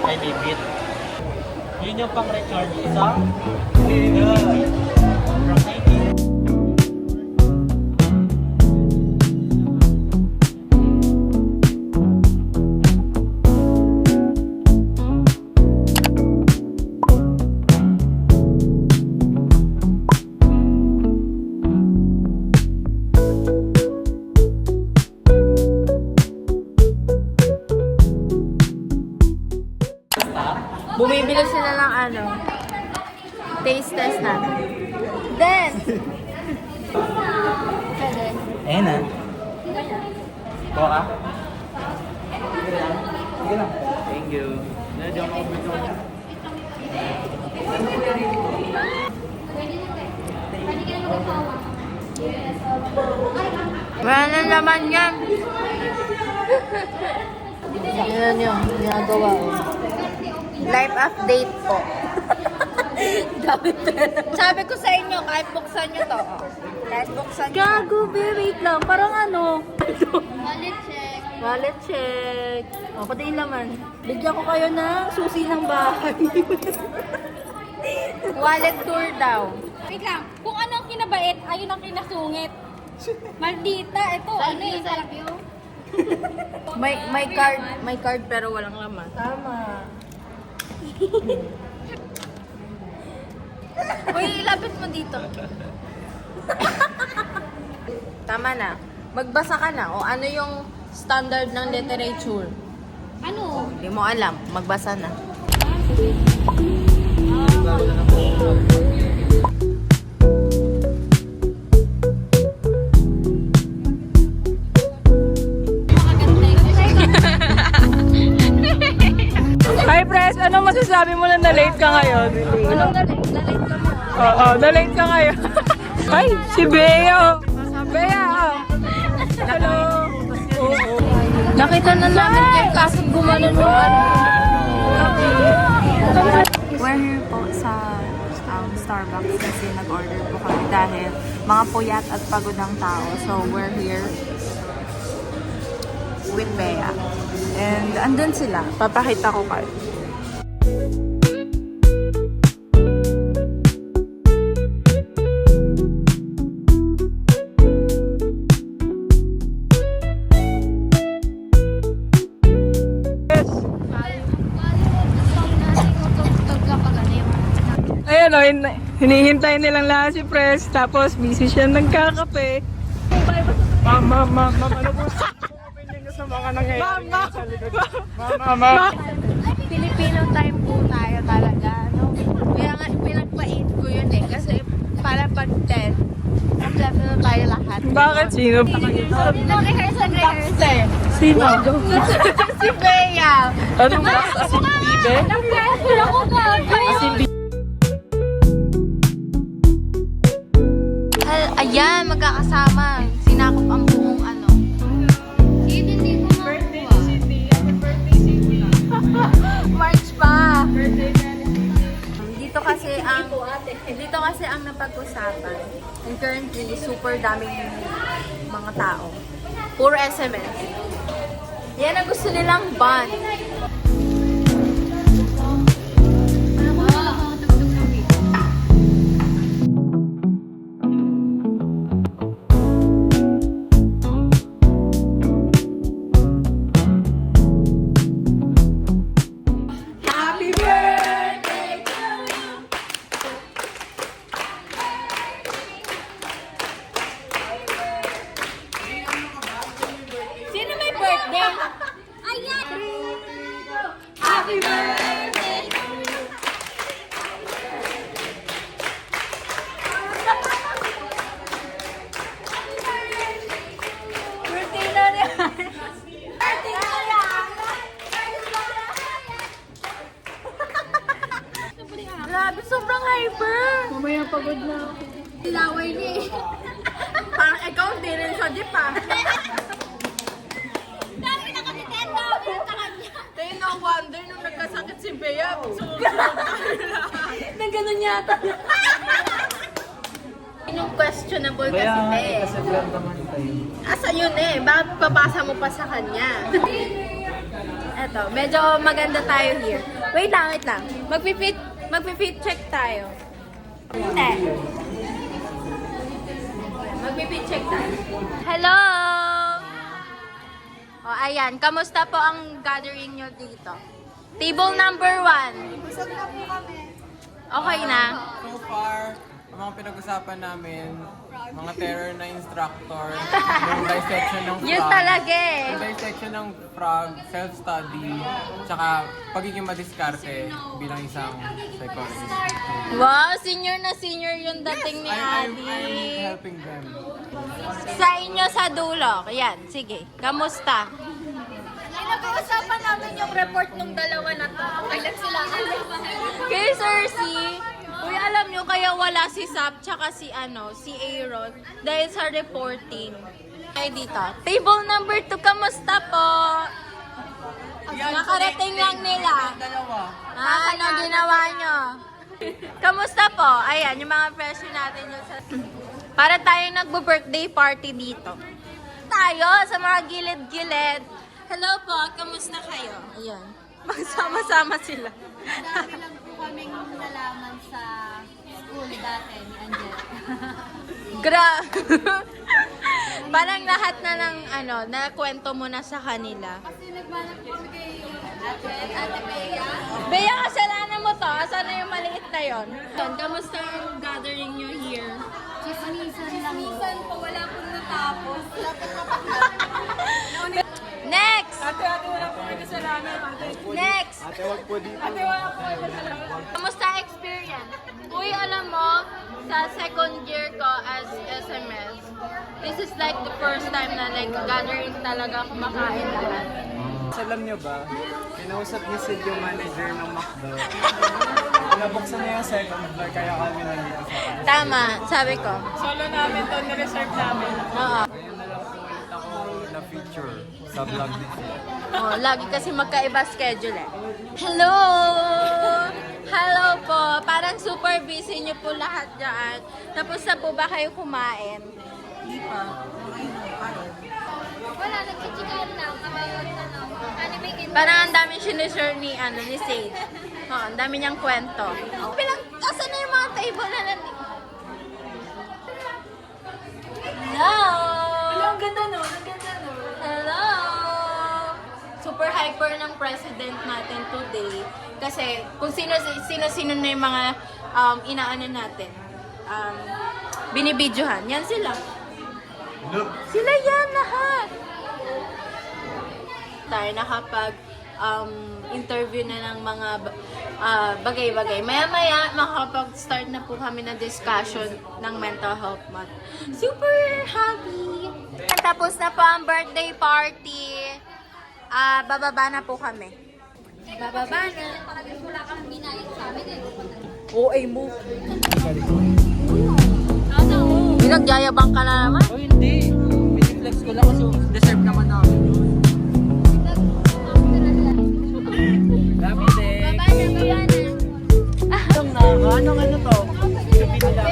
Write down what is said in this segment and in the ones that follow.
Ay, may bit. Yun yung pang-recharge isa. Bumibili sila ng ano, taste test natin. Then! Ayan na. Kuha ka? Sige lang. Thank you. Medyo ako Wala na naman yan. Yan yung ginagawa ko. Life update po. Sabi ko sa inyo, kahit buksan nyo to. Kahit buksan nyo. Gago, wait lang. Parang ano? Wallet check. Wallet check. O, pati yung laman. Bigyan ko kayo ng susi ng bahay. Wallet tour daw. Wait lang, kung anong kinabait, ayun ang kinasungit. Maldita, ito, ano yun? May card pero walang laman. Tama. Uy, ilapit mo dito. Tama na. Magbasa ka na. O ano yung standard ng literature? Ano? Hindi mo alam. Magbasa na. Hi, Pres! Ano masasabi mo na na-late ka ngayon? Anong na-late ka mo? Oo, na-late ka ngayon. Ay, si Bea! Bea! Hello! Nakita na namin kayo kaso gumanon mo ano. We're here po sa Starbucks kasi nag-order po kami dahil mga puyat at pagod ang tao. So we're here with Bea. And andun sila. Papakita ko kayo. Ayan o, hinihintay nilang lahat si Pres. Tapos busy siya nagkakape. Ma'am, ano po opinion niyo sa mga nangyayari sa likod? Ma'am. Filipino time po tayo talaga, no? Kaya nga pinagpait ko yun eh. Kasi para pag 10, kompleto na tayo lahat. Bakit? Sino? Nag-rehearse. Sino? Si Bea. Anong box? Asin bibe? Asin bibe? Ayan, magkakasama. Sinakop ang buong ano. March pa. Dito kasi ang napag-usapan. And currently, super daming mga tao. Puro SMS. Yan ang gusto nilang ban. Sino may birthday? Ayan! Happy birthday! Birthday na rin. Grabe, sobrang hyper. Mamaya pagod na ako. Laway niya eh. Parang ikaw hindi rin sa jeep ah. Dami na kami 10 dollars sa kanya. Kaya no wonder nung nagkasakit si Bea. Nang ganun yata. Yung questionable kasi eh. Kasi vlog naman tayo. Asa yun eh, bakit papasa mo pa sa kanya? Eto, medyo maganda tayo here. Wait lang. Magpipit check tayo. Hindi. Magpipit check tayo. Hello! O, ayan. Kamusta po ang gathering nyo dito? Table number 1. Busog na po kami. Okay na? So far, ang mga pinag-usapan namin, mga terror na instructor, yung dissection ng frog, Yun talaga eh. yung dissection ng frog, self-study, tsaka pagiging madiskarte bilang isang psychologist. Wow, senior na senior yung dating ni I'm Adi. helping them. Sa inyo sa dulo. Ayan, sige. Kamusta? Pinag-uusapan namin yung report ng dalawa na to. Kailan sila Kay Cersei, uy, alam nyo, kaya wala si Sap tsaka si Aaron dahil sa reporting. Ay, dito. Table number 2, kamusta po? Nakarating lang nila. Ano ginawa nyo? Kamusta po? Ayan, yung mga presyo natin yun sa... Para tayo nagbo-birthday party dito. Tayo, sa mga gilid-gilid. Hello po, kamusta kayo? Ayan. Magsama-sama sila. Dami lang po kaming nalaman sa school dati ni Angel. Parang lahat na ng nakwento mo na sa kanila. Kasi nagmanap po kami kay Ate Bea. Bea, kasalanan mo to. Asan na yung maliit na yon? Kamusta ang gathering nyo here? Chismisan lang. Chismisan po, wala pong natapos. Next! Ate, wala po may kasalanan. Next! Ate, wala po may kasalanan. Kamusta experience? Uy, alam mo, sa second year ko as SMS, this is like the first time na gathering talaga kumakain lahat. Alam nyo ba, kinausap niya si yung manager ng McDo. Nabuksan niya yung second floor, kaya kami nandito sa kanila. Tama, sabi ko. Solo namin to, nireserve namin. Oo. Ngayon na lang po ulit ako na-feature sa vlog din sila. Oh, lagi kasi magkaiba schedule eh. Hello! Hello po! Parang super busy niyo po lahat dyan. Tapos na po ba kayo kumain? Wala, nagchichikan lang. Kamayot na lang. Anime in Parang ang dami sinishare ni Sage. Oh, ang dami niyang kwento. Asan na yung mga table na nandito? Hello! Ang ganda no, ang ganda no. Hello! Super hyper ng president natin today. Kasi kung sino-sino na yung mga inaano natin. Binibidyohan. Yan sila. Sila yan lahat. Tayo nakapag interview na ng mga bagay-bagay. Maya-maya, makakapag-start na po kami ng discussion ng mental health month. Super happy! Tapos na po ang birthday party. Bababa na po kami. Bababa na. Wala kang binayad sa amin eh. OA mo. Pinagyayabang ka na naman. Oh, hindi. Piniflex ko lang kasi deserve naman namin. Happy day! Baba na. Anong ano to? Gabi nila.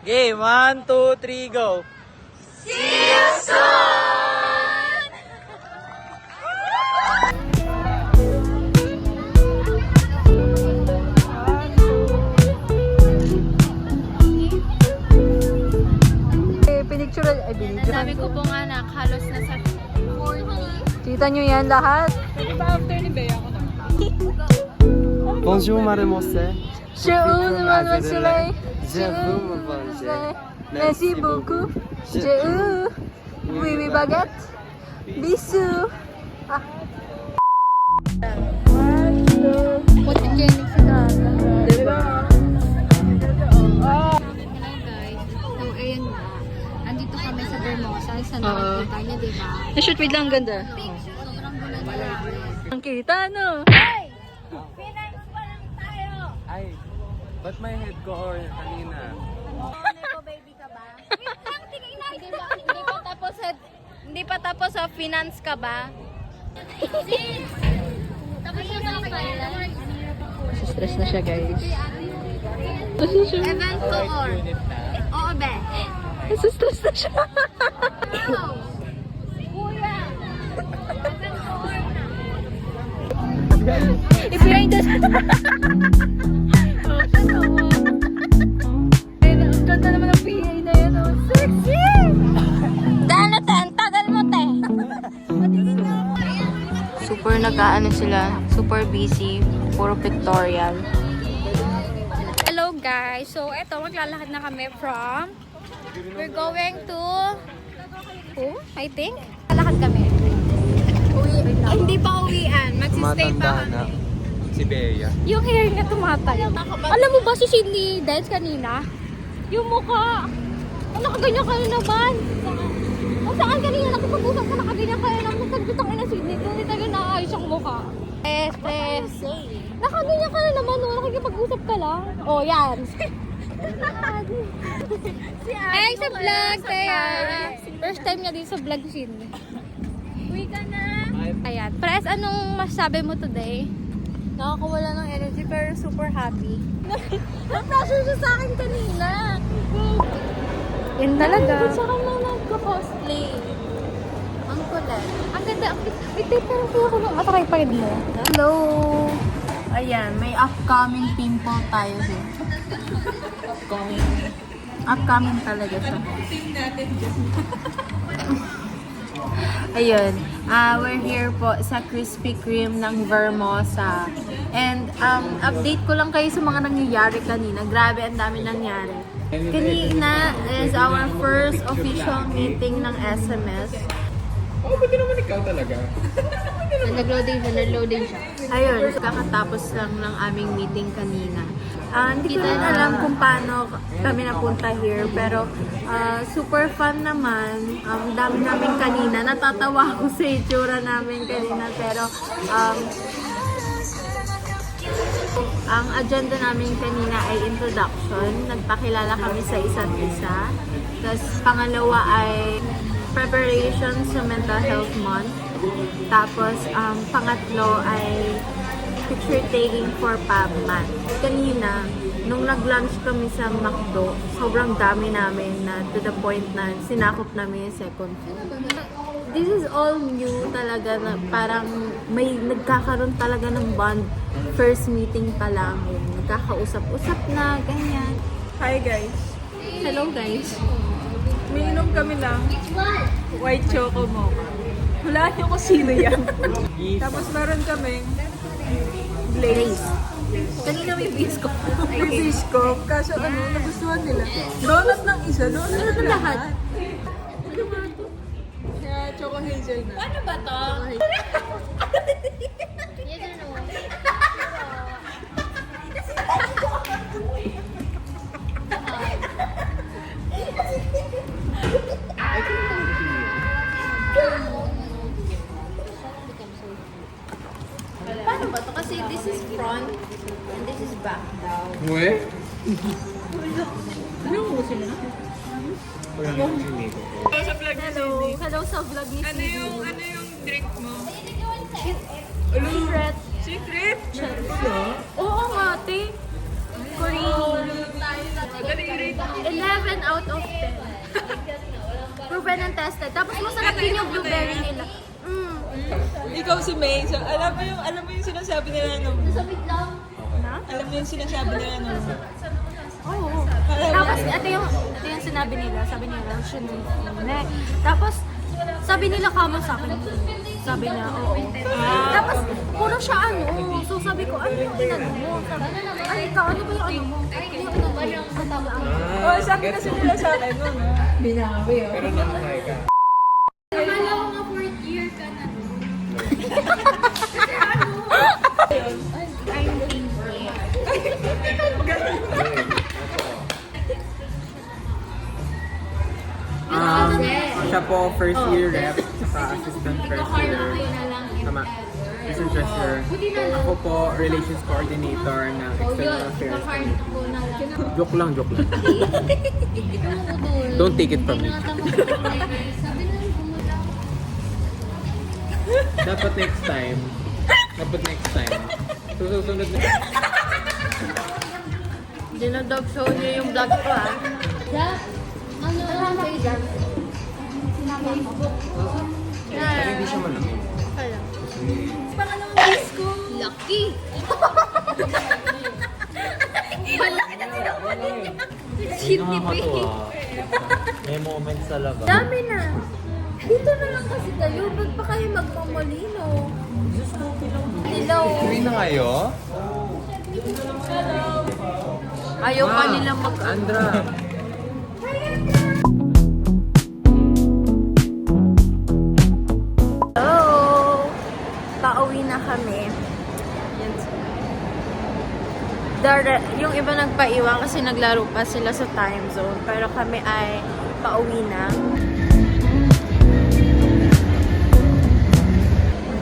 Game, 1, 2, 3, go! Ang dami ko pong anak, halos nasa 40. Kita nyo yan lahat? Di ba after ni Bea ako na? Bonjour, mademoiselle. Je vous bonjour. Merci beaucoup. Je oui, oui, baguette. Bisous. Photogenic si Gaga. Diba? Hello guys. So, ayun na. Andito kami sa Vermosa. Sa nakikita niya, di ba? Na-shoot, wait lang, ang ganda. Sobrang gulat na namin. Ang kita, no? Ay, ba't may head ko or kanina? Hindi pa tapos sa finance ka ba? Tapos yung mga kailan. Stress na siya, guys. Event ko or? Oo, be. Stress na siya. Kuya. Event ko or na. I-behind the... Ang ganda naman ng PA na yun. Oh. Sexy! Dano, te. Ang tagal mo, te. Super nag-aano sila, super busy, puro pictorial. Hello guys. So, eto, maglalakad na kami from... We're going to... I think? Lalakad kami. Hindi pa uwian. Magsistay pa kami. Si Bea. Yung hair niya tumatay. Alam mo ba si Cindy Dance kanina? Yung mukha. Oh, nakaganyan ka na naman. O saan kanina nakipag-usap ka nakaganyan ka na naman. Sagbit ang ina Cindy. Hindi talaga naayos ang mukha. Stress. Nakaganyan ka na naman. No? Nakikipag-usap ka lang. Oh, yan. Ay, sa vlog. Kaya, first time niya din sa vlog si Cindy. Uwi ka na. Ayan. Press, anong masasabi mo today? Nakakawala ng energy pero super happy. Na-pressure siya sa akin kanina. Yan talaga. Saka nang nagko-cosplay. Ang kulit. Ang ganda. Wait, parang kuha ko ng matripod mo. Hello! Ayan, may upcoming pimple tayo din. Upcoming talaga siya. Ayun, we're here po sa Krispy Kreme ng Vermosa. And update ko lang kayo sa mga nangyayari kanina. Grabe, ang dami nangyari. Kanina is our first official meeting ng SMS. Oh, ba't naman ikaw talaga? Nag-loading siya. Ayun, kakatapos lang ng aming meeting kanina. Hindi ko rin alam kung paano kami napunta here, pero super fun naman. Ang dami namin kanina. Natatawa ako sa itsura namin kanina, pero ang agenda namin kanina ay introduction. Nagpakilala kami sa isa't isa. Tapos pangalawa ay preparation sa Mental Health Month. Tapos pangatlo ay picture taking for PubMat. Kanina, nung nag-lunch kami sa McDo, sobrang dami namin na to the point na sinakop namin yung second floor. This is all new talaga na parang may nagkakaroon talaga ng bond. First meeting pa lang. Nagkakausap-usap na, ganyan. Hi guys. Hello guys. Umiinom kami ng white choco mocha. Hulaan niyo kung sino yan. Tapos meron kaming glaze. Kanina may bisco. May bisco. Kaso nagustuhan nila. Donut ng isa, donut ng lahat. Ano ba ito? Kaya choco hazelnut. Ano ba to? Paano ba to? Kasi this is front and this is back daw. Uwe? Hello sa vlog ni Ano yung drink mo? Secret. Secret? Oo nga, ate. Korean. Dali, rate. 11 out of 10. Proven and tested. Tapos masarap din yung blueberry nila. Ikaw si May. So, alam mo yung sinasabi nila nung... Alam mo yung sinasabi nila nung... Oo. Tapos ito yung sinabi nila. Sabi nila, tapos sabi nila kamo sa akin. Sabi niya, oo. Tapos puro siya ano. So sabi ko, ano yung inano mo? Sabi niya, ay ikaw, ano ba yung ano mo? Yung ano mo? Oh, sabi kasi nila sa akin nun. Pero nabuhay ka. Akala ko nga 4th year ka na. Siya po first year rep, saka assistant treasurer. Tama. Assistant treasurer. Ako po relations coordinator ng external affairs. Joke lang, joke lang. Don't take it from me. Dapat next time. Susunod na. Dinodog show niyo yung vlog ko ah. Ano lang page? Hindi siya malamig. Lucky! Malaki na tinawag niya. Nakakatuwa. May moment sa labas. Dami na. Dito na lang kasi kayo. Ba't pa kayo magmamolino? Hello. Uwi na kayo? Ayaw pa nilang mag... Andra. Hello! Pauwi na kami. Yan sila. Yung iba nagpaiwan kasi naglaro pa sila sa time zone. Pero kami ay pauwi na.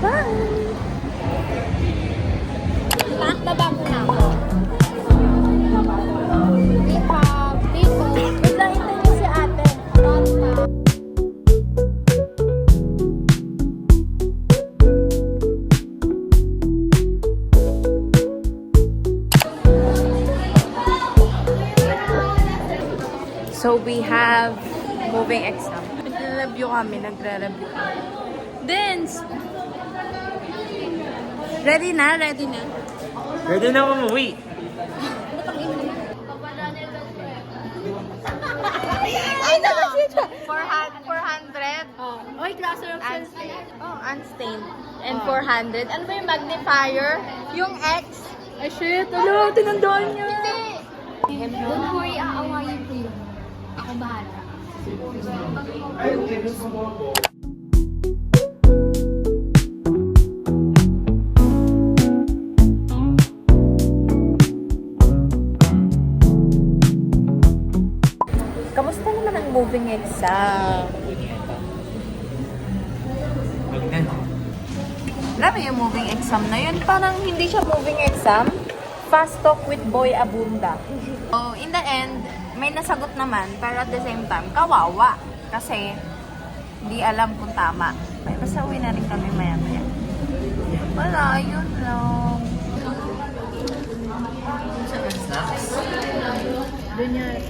Bye! Baba mo na ako. We have dito. Wait lang, hintayin niyo si ate. So we have moving exam. Nagre-review kami, nagre-review kami. Dance! Ready na? Ready na? Pwede na umuwi. Ay, naman siya! 400. Oh. Oy, klase ng Unstained. Oh, unstained. And 400. Ano ba yung magnifier? Yung X. Ay, shit. Ano? Tinandaan niya. Don't worry, aawayin ko yun. Ako bahala. Kamusta naman ang moving exam? Alam mo yung moving exam na yun? Parang hindi siya moving exam. Fast talk with Boy Abunda. So, in the end, may nasagot naman, pero at the same time, kawawa. Kasi, hindi alam kung tama. Basta uwi na rin kami maya-maya. Wala, yun lang. Doon yan.